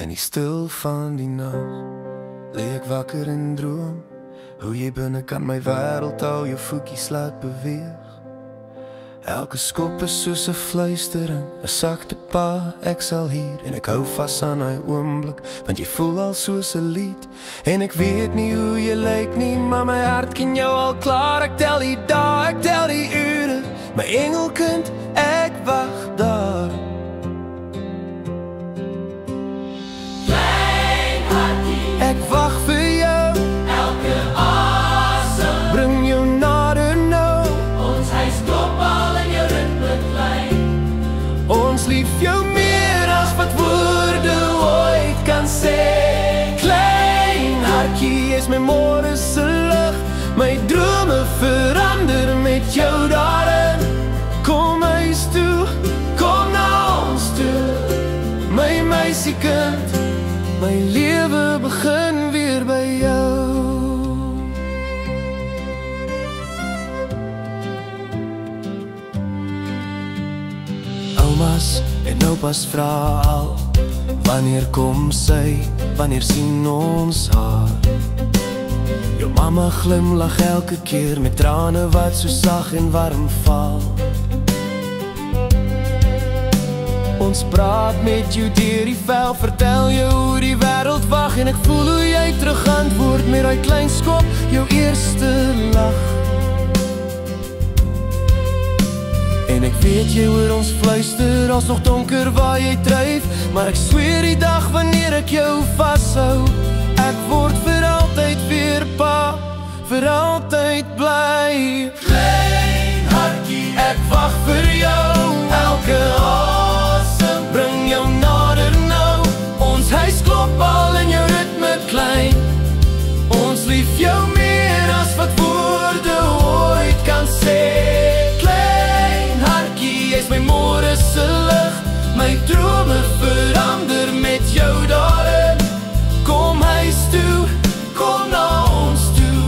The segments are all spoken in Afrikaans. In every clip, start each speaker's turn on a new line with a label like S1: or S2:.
S1: In die stil van die nag lê ek wakker en droom hoe jy binnekant my wêreld al jou voetjies laat beweeg. Elke skop is soos 'n fluistering, 'n sagte pa, ek sal hier. En ek hou vas aan hy oomblik, want jy voel al soos 'n lied. En ek weet nie hoe jy lyk nie, maar my hart ken jou al klaar. Ek tel die dae, ek tel die ure, my engelkind, ek wag daar.
S2: Klein hartjie,
S1: Ek wag vir jou,
S2: elke asem,
S1: bring jou nader nou.
S2: ons huis klop al in jou ritme klein.
S1: Ons lief jou meer as wat woorde ooit kan sê. Klein hartjie is my môre se lig, my drome verander met jou daarin. Kom huis toe, kom na ons toe, my meisiekind, my lewe begin weer by jou. Oumas en oupas vra al, wanneer kom sy, wanneer sien ons haar? Jou mamma glimlag elke keer met trane wat so sag en warm val. Ons praat met jou deur die vel, vertel jou hoe die wêreld wag. En ek voel hoe jy terug antwoord met daai klein skop, jou eerste lag. En ek weet jy hoor ons fluister, als nog donker waar jy dryf. Maar ek sweer die dag wanneer ek jou vashou, ek word vir altyd weer pa, vir altyd bly. Klein hartjie, ek wag vir jou, elke asem, bring jou nader nou. Ons huis klop al in jou ritme klein. Ons lief jou meer as wat woorde ooit kan sê. Jy's my môre se lig, my drome verander met jou daarin. Kom huis toe, kom na ons toe,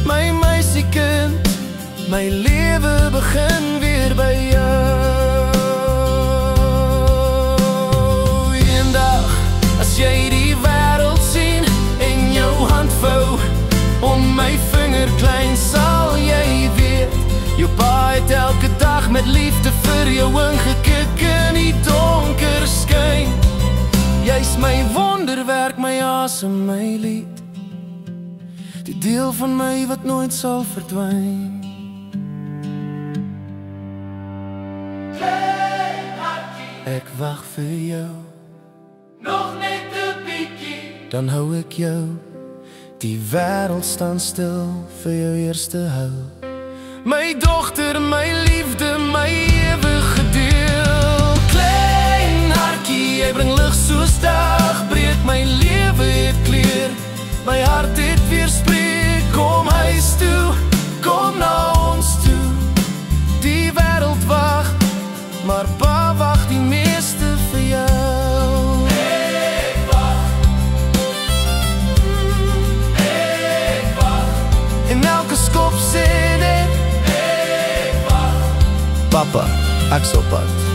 S1: my meisiekind, my lewe begin weer by jou. Eendag, as jy die wêreld sien en jou hand vou om my vinger klein, sal jy weet, jou pa het elke dag met liefde vir jou ingekik in die donker skyn. Jy's my wonderwerk, my asem, my lied, die deel van my wat nooit sal verdwyn.
S2: Klein hartjie,
S1: Ek wag vir jou,
S2: nog net 'n bietjie.
S1: dan hou ek jou. Die wêreld staan stil vir jou eerste hou. My dogter, my liefde, my ewige deel. Klein hartjie, jy bring lig soos dag, breek my lewe het kleur, my hart het weer spreek. Kom huis toe, kom na ons toe, die wêreld wag, maar pa wag die meeste vir jou.
S2: Ek wag,
S1: En elke skop sê net,
S2: ek wag,
S1: papa, ek sal pad.